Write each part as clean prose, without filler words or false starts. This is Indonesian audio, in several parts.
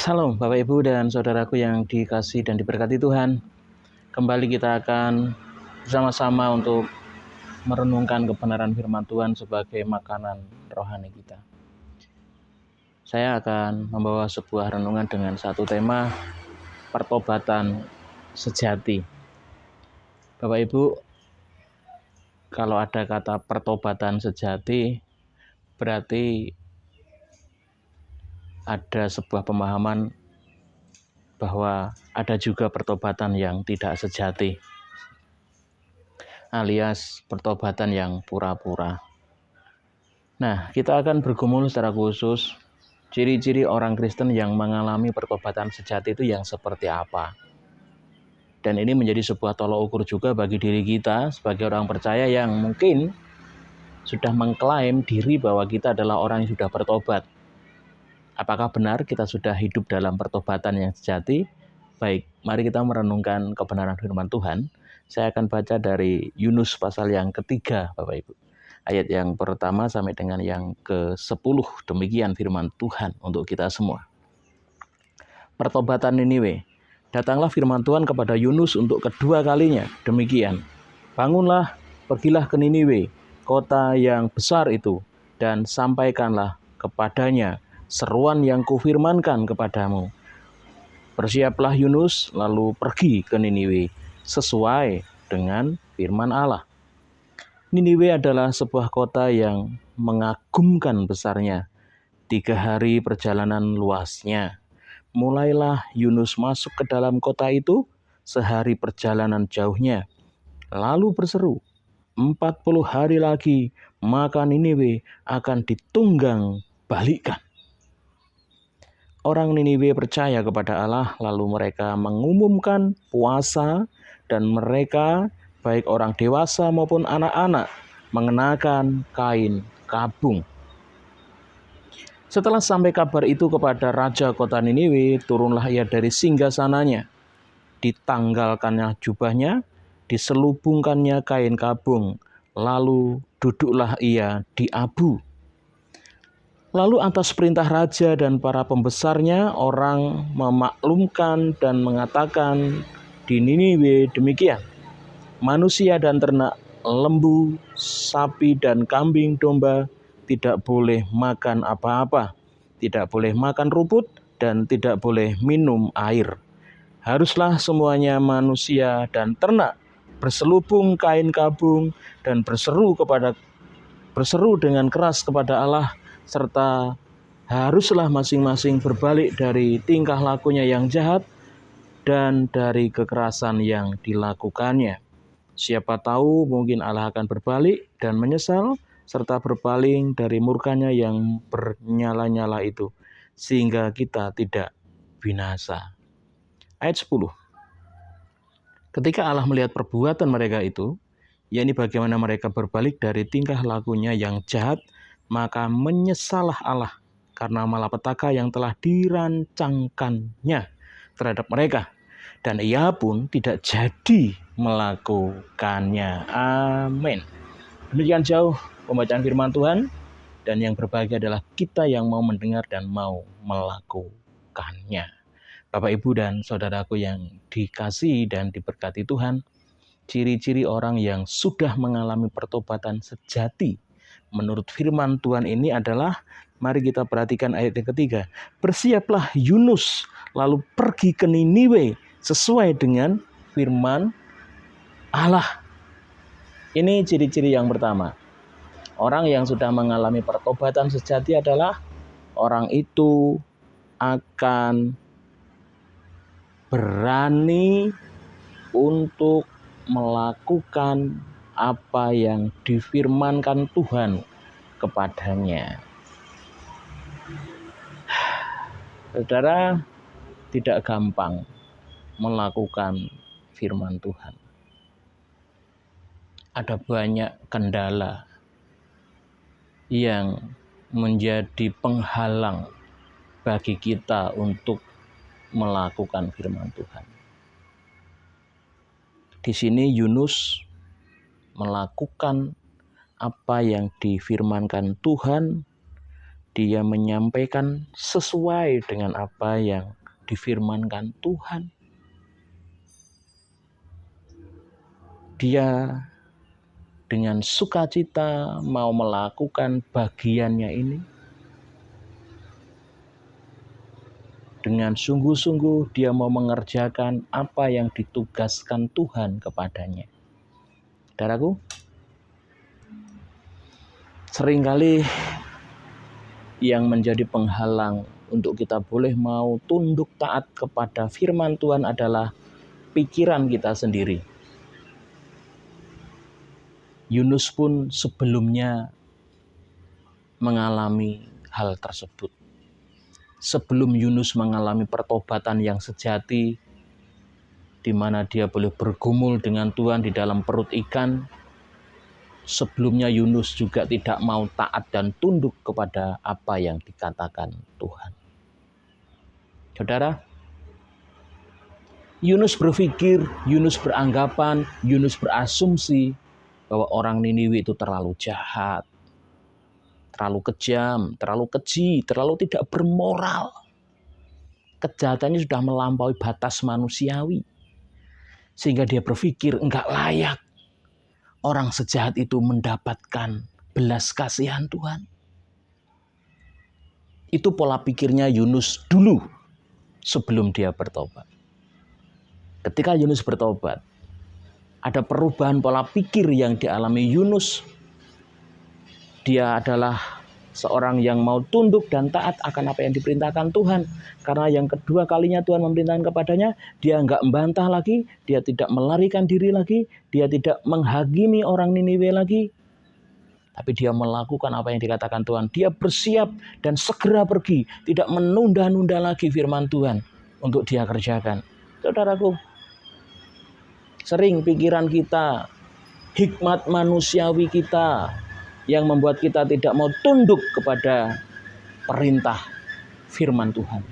Salam Bapak Ibu dan saudaraku yang dikasihi dan diberkati Tuhan. Kembali kita akan bersama-sama untuk merenungkan kebenaran firman Tuhan sebagai makanan rohani kita. Saya akan membawa sebuah renungan dengan satu tema, pertobatan sejati. Bapak Ibu, kalau ada kata pertobatan sejati, berarti ada sebuah pemahaman bahwa ada juga pertobatan yang tidak sejati, alias pertobatan yang pura-pura. Nah, kita akan bergumul secara khusus ciri-ciri orang Kristen yang mengalami pertobatan sejati itu yang seperti apa. Dan ini menjadi sebuah tolok ukur juga bagi diri kita sebagai orang percaya yang mungkin sudah mengklaim diri bahwa kita adalah orang yang sudah bertobat. Apakah benar kita sudah hidup dalam pertobatan yang sejati? Baik, mari kita merenungkan kebenaran firman Tuhan. Saya akan baca dari Yunus pasal yang ketiga, Bapak Ibu. Ayat yang pertama sampai dengan yang ke-10. Demikian firman Tuhan untuk kita semua. Pertobatan Niniwe. Datanglah firman Tuhan kepada Yunus untuk kedua kalinya. Demikian. Bangunlah, pergilah ke Niniwe, kota yang besar itu, dan sampaikanlah kepadanya seruan yang kufirmankan kepadamu. Bersiaplah Yunus, lalu pergi ke Niniwe, sesuai dengan firman Allah. Niniwe adalah sebuah kota yang mengagumkan besarnya. 3 hari perjalanan luasnya. Mulailah Yunus masuk ke dalam kota itu, sehari perjalanan jauhnya. Lalu berseru, 40 hari lagi, maka Niniwe akan ditunggang balikkan. Orang Niniwe percaya kepada Allah, lalu mereka mengumumkan puasa, dan mereka, baik orang dewasa maupun anak-anak, mengenakan kain kabung. Setelah sampai kabar itu kepada raja kota Niniwe, turunlah ia dari singgasananya. Ditanggalkannya jubahnya, diselubungkannya kain kabung, lalu duduklah ia di abu. Lalu atas perintah raja dan para pembesarnya, orang memaklumkan dan mengatakan di Niniwe demikian. Manusia dan ternak, lembu, sapi dan kambing domba tidak boleh makan apa-apa, tidak boleh makan rumput, dan tidak boleh minum air. Haruslah semuanya manusia dan ternak berselubung kain kabung dan berseru dengan keras kepada Allah, serta haruslah masing-masing berbalik dari tingkah lakunya yang jahat dan dari kekerasan yang dilakukannya. Siapa tahu mungkin Allah akan berbalik dan menyesal, serta berpaling dari murkanya yang bernyala-nyala itu, sehingga kita tidak binasa. Ayat 10. Ketika Allah melihat perbuatan mereka itu, yakni bagaimana mereka berbalik dari tingkah lakunya yang jahat, maka menyesallah Allah karena malapetaka yang telah dirancangkannya terhadap mereka, dan ia pun tidak jadi melakukannya. Amin. Demikian jauh pembacaan firman Tuhan, dan yang berbahagia adalah kita yang mau mendengar dan mau melakukannya. Bapak, Ibu, dan saudaraku yang dikasihi dan diberkati Tuhan, ciri-ciri orang yang sudah mengalami pertobatan sejati menurut firman Tuhan ini adalah, mari kita perhatikan ayat yang ketiga. Bersiaplah Yunus, lalu pergi ke Niniwe sesuai dengan firman Allah. Ini ciri-ciri yang pertama. Orang yang sudah mengalami pertobatan sejati adalah orang itu akan berani untuk melakukan apa yang difirmankan Tuhan kepadanya. Saudara, tidak gampang melakukan firman Tuhan. Ada banyak kendala yang menjadi penghalang bagi kita untuk melakukan firman Tuhan. Di sini Yunus melakukan apa yang difirmankan Tuhan Dia menyampaikan sesuai dengan apa yang difirmankan Tuhan. Dia dengan sukacita mau melakukan bagiannya ini. Dengan sungguh-sungguh dia mau mengerjakan apa yang ditugaskan Tuhan kepadanya. Saudaraku, seringkali yang menjadi penghalang untuk kita boleh mau tunduk taat kepada firman Tuhan adalah pikiran kita sendiri. Yunus pun sebelumnya mengalami hal tersebut. Sebelum Yunus mengalami pertobatan yang sejati, di mana dia boleh bergumul dengan Tuhan di dalam perut ikan, sebelumnya Yunus juga tidak mau taat dan tunduk kepada apa yang dikatakan Tuhan. Saudara, Yunus berpikir, Yunus beranggapan, Yunus berasumsi bahwa orang Niniwe itu terlalu jahat, terlalu kejam, terlalu keji, terlalu tidak bermoral. Kejahatannya sudah melampaui batas manusiawi. Sehingga dia berpikir enggak layak orang sejahat itu mendapatkan belas kasihan Tuhan. Itu pola pikirnya Yunus dulu sebelum dia bertobat. Ketika Yunus bertobat, ada perubahan pola pikir yang dialami Yunus. Dia adalah seorang yang mau tunduk dan taat akan apa yang diperintahkan Tuhan. Karena yang kedua kalinya Tuhan memerintahkan kepadanya, dia enggak membantah lagi, dia tidak melarikan diri lagi, dia tidak menghakimi orang Niniwe lagi. Tapi dia melakukan apa yang dikatakan Tuhan. Dia bersiap dan segera pergi, tidak menunda-nunda lagi firman Tuhan untuk dia kerjakan. Saudaraku, sering pikiran kita, hikmat manusiawi kita yang membuat kita tidak mau tunduk kepada perintah firman Tuhan.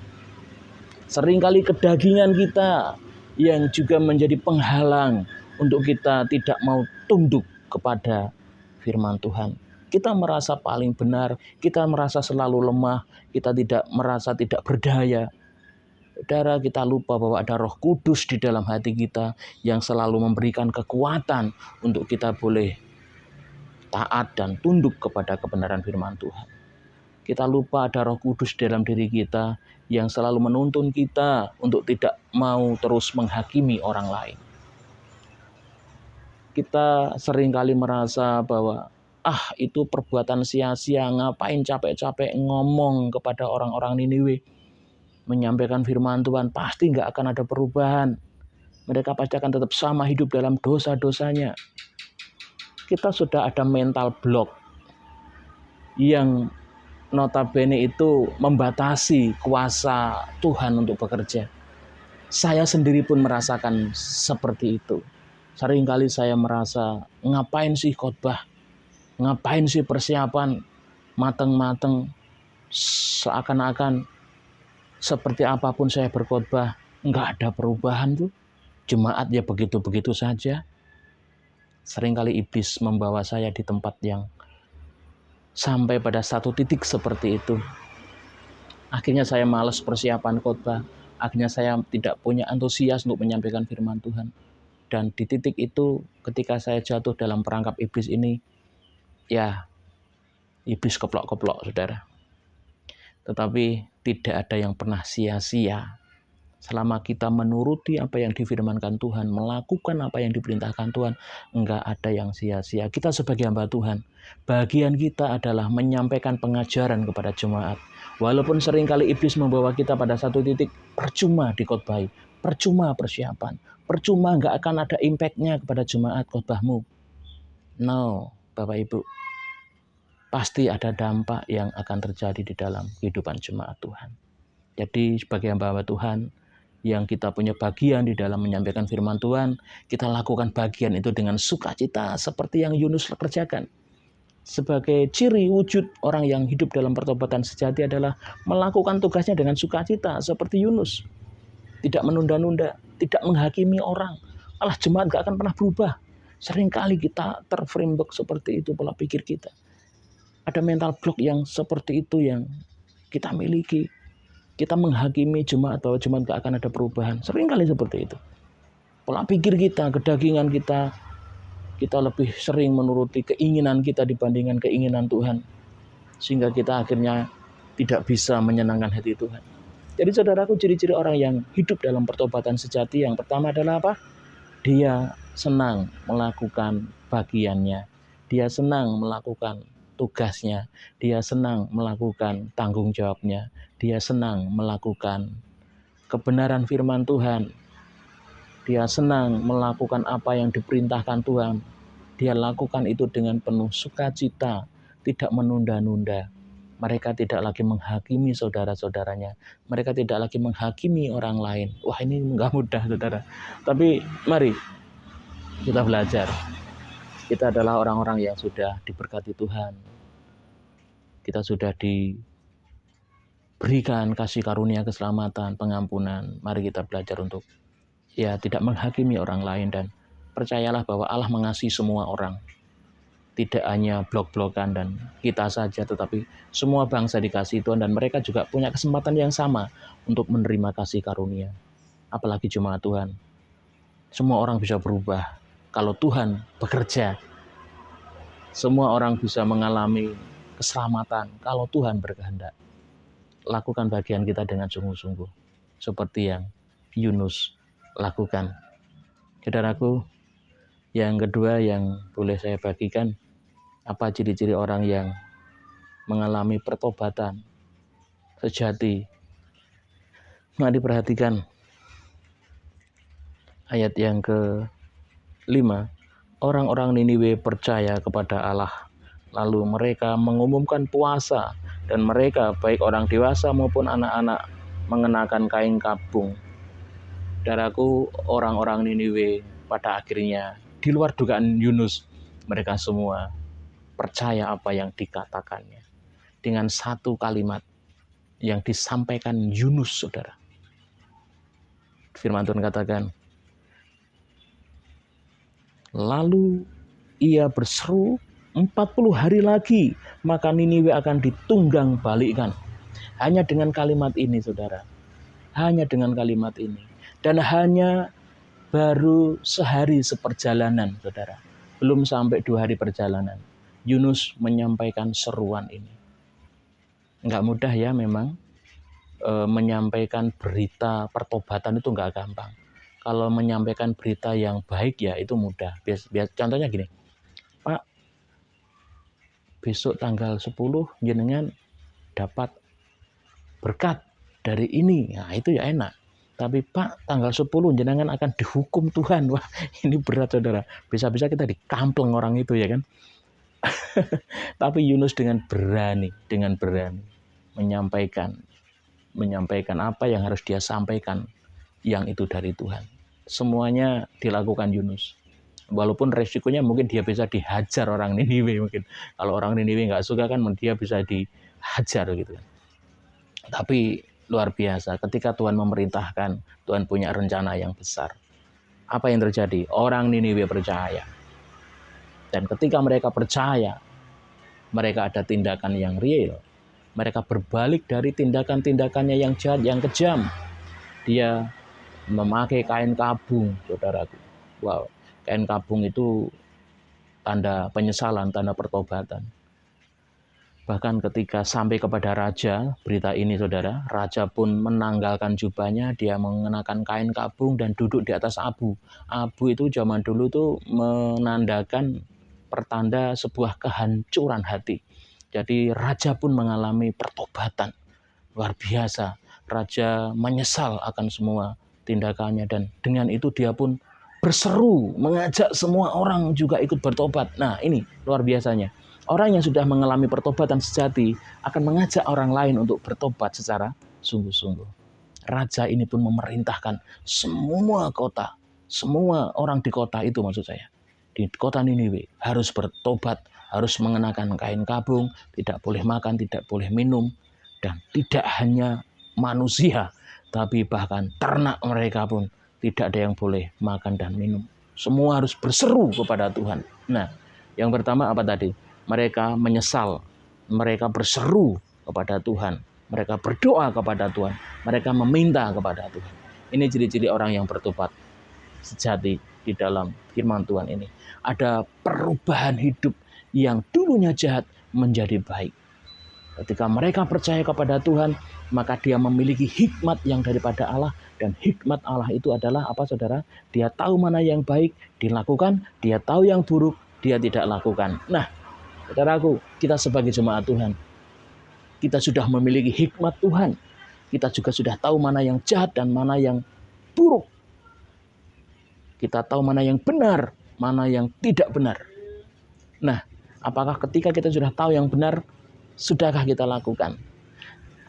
Seringkali kedagingan kita yang juga menjadi penghalang untuk kita tidak mau tunduk kepada firman Tuhan. Kita merasa paling benar, kita merasa selalu lemah, kita tidak merasa tidak berdaya. Saudara, kita lupa bahwa ada Roh Kudus di dalam hati kita yang selalu memberikan kekuatan untuk kita boleh taat dan tunduk kepada kebenaran firman Tuhan. Kita lupa ada Roh Kudus dalam diri kita yang selalu menuntun kita untuk tidak mau terus menghakimi orang lain. Kita seringkali merasa bahwa itu perbuatan sia-sia, ngapain capek-capek ngomong kepada orang-orang Niniwe. Menyampaikan firman Tuhan pasti nggak akan ada perubahan. Mereka pasti akan tetap sama hidup dalam dosa-dosanya. Kita sudah ada mental block yang notabene itu membatasi kuasa Tuhan untuk bekerja. Saya sendiri pun merasakan seperti itu. Seringkali saya merasa, ngapain sih khotbah? Ngapain sih persiapan? Mateng-mateng, seakan-akan seperti apapun saya berkhotbah, nggak ada perubahan tuh. Jemaat ya begitu-begitu saja. Seringkali iblis membawa saya di tempat yang sampai pada satu titik seperti itu. Akhirnya saya malas persiapan khotbah. Akhirnya saya tidak punya antusias untuk menyampaikan firman Tuhan. Dan di titik itu ketika saya jatuh dalam perangkap iblis ini, ya iblis keplok-keplok, saudara. Tetapi tidak ada yang pernah sia-sia. Selama kita menuruti apa yang difirmankan Tuhan, melakukan apa yang diperintahkan Tuhan, enggak ada yang sia-sia. Kita sebagai hamba Tuhan, bagian kita adalah menyampaikan pengajaran kepada jemaat. Walaupun seringkali iblis membawa kita pada satu titik, percuma dikhotbahi, percuma persiapan, percuma enggak akan ada impact-nya kepada jemaat khotbahmu. No, Bapak Ibu, pasti ada dampak yang akan terjadi di dalam kehidupan jemaat Tuhan. Jadi sebagai hamba Tuhan, yang kita punya bagian di dalam menyampaikan firman Tuhan, kita lakukan bagian itu dengan sukacita seperti yang Yunus kerjakan. Sebagai ciri wujud orang yang hidup dalam pertobatan sejati adalah melakukan tugasnya dengan sukacita seperti Yunus. Tidak menunda-nunda, tidak menghakimi orang. Malah jemaat gak akan pernah berubah. Seringkali kita terframework seperti itu pola pikir kita. Ada mental block yang seperti itu yang kita miliki. Kita menghakimi jemaat bahwa jemaat gak akan ada perubahan. Seringkali seperti itu. Pola pikir kita, kedagingan kita, kita lebih sering menuruti keinginan kita dibandingkan keinginan Tuhan. Sehingga kita akhirnya tidak bisa menyenangkan hati Tuhan. Jadi saudaraku, ciri-ciri orang yang hidup dalam pertobatan sejati yang pertama adalah apa? Dia senang melakukan bagiannya. Dia senang melakukan tugasnya. Dia senang melakukan tanggung jawabnya. Dia senang melakukan kebenaran firman Tuhan. Dia senang melakukan apa yang diperintahkan Tuhan. Dia lakukan itu dengan penuh sukacita, tidak menunda-nunda. Mereka tidak lagi menghakimi saudara-saudaranya. Mereka tidak lagi menghakimi orang lain. Wah, ini enggak mudah, saudara. Tapi mari kita belajar. Kita adalah orang-orang yang sudah diberkati Tuhan. Kita sudah diberikan kasih karunia keselamatan, pengampunan. Mari kita belajar untuk tidak menghakimi orang lain, dan percayalah bahwa Allah mengasihi semua orang. Tidak hanya blok-blokan dan kita saja, tetapi semua bangsa dikasihi Tuhan, dan mereka juga punya kesempatan yang sama untuk menerima kasih karunia. Apalagi jemaat Tuhan. Semua orang bisa berubah kalau Tuhan bekerja. Semua orang bisa mengalami keselamatan kalau Tuhan berkehendak. Lakukan bagian kita dengan sungguh-sungguh, seperti yang Yunus lakukan. Saudaraku, yang kedua yang boleh saya bagikan, apa ciri-ciri orang yang mengalami pertobatan sejati. Mari perhatikan ayat yang ke-5. Orang-orang Niniwe percaya kepada Allah, lalu mereka mengumumkan puasa, dan mereka baik orang dewasa maupun anak-anak mengenakan kain kabung. Saudaraku, orang-orang Niniwe pada akhirnya di luar dugaan Yunus, mereka semua percaya apa yang dikatakannya. Dengan satu kalimat yang disampaikan Yunus, saudara. Firman Tuhan katakan, lalu ia berseru, 40 hari lagi maka Niniwe akan ditunggang balikkan. Hanya dengan kalimat ini, saudara. Hanya dengan kalimat ini. Dan hanya baru sehari seperjalanan, saudara. Belum sampai 2 hari perjalanan. Yunus menyampaikan seruan ini. Enggak mudah ya memang. Menyampaikan berita pertobatan itu enggak gampang. Kalau menyampaikan berita yang baik ya itu mudah. Contohnya gini, Pak, besok tanggal 10 jenengan dapat berkat dari ini. Nah itu ya enak. Tapi Pak, tanggal 10 jenengan akan dihukum Tuhan. Wah, ini berat, saudara. Bisa-bisa kita dikampleng orang itu, ya kan? Tapi Yunus dengan berani menyampaikan apa yang harus dia sampaikan, yang itu dari Tuhan. Semuanya dilakukan Yunus. Walaupun resikonya mungkin dia bisa dihajar orang Niniwe mungkin. Kalau orang Niniwe nggak suka kan dia bisa dihajar gitu kan. Tapi luar biasa, ketika Tuhan memerintahkan, Tuhan punya rencana yang besar. Apa yang terjadi? Orang Niniwe percaya. Dan ketika mereka percaya, mereka ada tindakan yang real. Mereka berbalik dari tindakan-tindakannya yang jahat, yang kejam. Dia memakai kain kabung, saudaraku. Wow, kain kabung itu tanda penyesalan, tanda pertobatan. Bahkan ketika sampai kepada raja, berita ini, saudara, raja pun menanggalkan jubahnya, dia mengenakan kain kabung dan duduk di atas abu. Abu itu zaman dulu tuh menandakan pertanda sebuah kehancuran hati. Jadi raja pun mengalami pertobatan. Luar biasa. Raja menyesal akan semua tindakannya, dan dengan itu dia pun berseru, mengajak semua orang juga ikut bertobat. Nah ini luar biasanya. Orang yang sudah mengalami pertobatan sejati akan mengajak orang lain untuk bertobat secara sungguh-sungguh. Raja ini pun memerintahkan semua kota, semua orang di kota itu, maksud saya, di kota Niniwe harus bertobat, harus mengenakan kain kabung, tidak boleh makan, tidak boleh minum, dan tidak hanya manusia, tapi bahkan ternak mereka pun tidak ada yang boleh makan dan minum. Semua harus berseru kepada Tuhan. Nah, yang pertama apa tadi? Mereka menyesal mereka berseru kepada Tuhan, mereka berdoa kepada Tuhan, mereka meminta kepada Tuhan. Ini ciri-ciri orang yang bertobat sejati di dalam firman Tuhan ini. Ada perubahan hidup yang dulunya jahat menjadi baik. Ketika mereka percaya kepada Tuhan, maka dia memiliki hikmat yang daripada Allah. Dan hikmat Allah itu adalah apa, saudara? Dia tahu mana yang baik dilakukan, dia tahu yang buruk dia tidak lakukan. Nah, saudaraku, kita sebagai jemaat Tuhan, kita sudah memiliki hikmat Tuhan. Kita juga sudah tahu mana yang jahat dan mana yang buruk. Kita tahu mana yang benar, mana yang tidak benar. Nah, apakah ketika kita sudah tahu yang benar, sudahkah kita lakukan?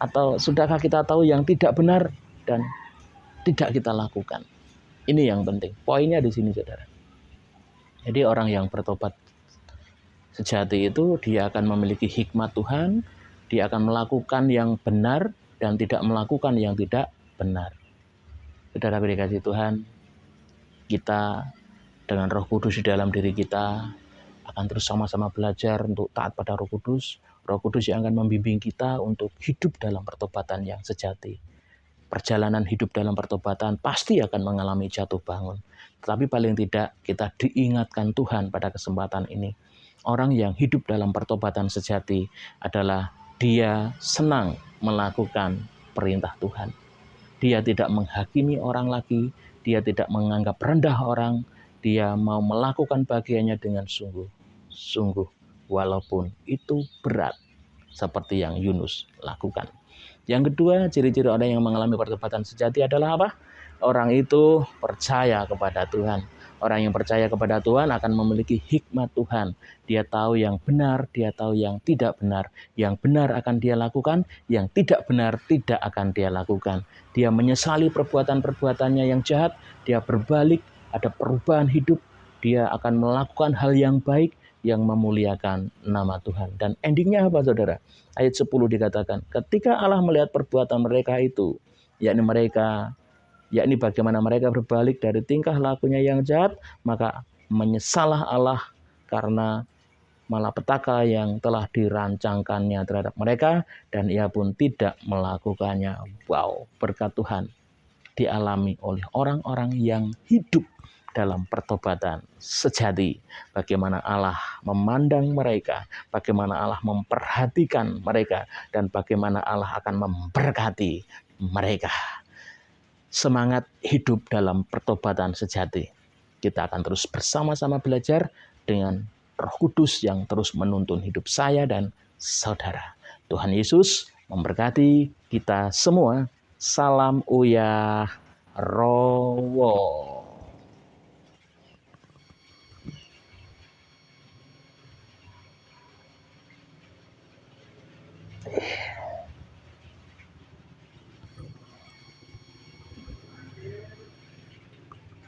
Atau sudahkah kita tahu yang tidak benar dan tidak kita lakukan? Ini yang penting. Poinnya di sini, saudara. Jadi orang yang bertobat sejati itu dia akan memiliki hikmat Tuhan, dia akan melakukan yang benar dan tidak melakukan yang tidak benar. Saudara dikasihi Tuhan, kita dengan Roh Kudus di dalam diri kita akan terus sama-sama belajar untuk taat pada Roh Kudus. Roh Kudus yang akan membimbing kita untuk hidup dalam pertobatan yang sejati. Perjalanan hidup dalam pertobatan pasti akan mengalami jatuh bangun. Tetapi paling tidak kita diingatkan Tuhan pada kesempatan ini. Orang yang hidup dalam pertobatan sejati adalah dia senang melakukan perintah Tuhan. Dia tidak menghakimi orang lagi, dia tidak menganggap rendah orang, dia mau melakukan bagiannya dengan sungguh-sungguh, walaupun itu berat, seperti yang Yunus lakukan. Yang kedua, ciri-ciri orang yang mengalami pertobatan sejati adalah apa? Orang itu percaya kepada Tuhan. Orang yang percaya kepada Tuhan akan memiliki hikmat Tuhan. Dia tahu yang benar, dia tahu yang tidak benar. Yang benar akan dia lakukan, yang tidak benar tidak akan dia lakukan. Dia menyesali perbuatan-perbuatannya yang jahat, dia berbalik, ada perubahan hidup, dia akan melakukan hal yang baik, yang memuliakan nama Tuhan. Dan endingnya apa, saudara? Ayat 10 dikatakan, ketika Allah melihat perbuatan mereka itu, yakni bagaimana mereka berbalik dari tingkah lakunya yang jahat, maka menyesalah Allah karena malapetaka yang telah dirancangkannya terhadap mereka, dan ia pun tidak melakukannya. Wow, berkat Tuhan dialami oleh orang-orang yang hidup dalam pertobatan sejati. Bagaimana Allah memandang mereka, bagaimana Allah memperhatikan mereka, dan bagaimana Allah akan memberkati mereka. Semangat hidup dalam pertobatan sejati. Kita akan terus bersama-sama belajar dengan Roh Kudus yang terus menuntun hidup saya dan saudara. Tuhan Yesus memberkati kita semua. Salam Uyah Rowo.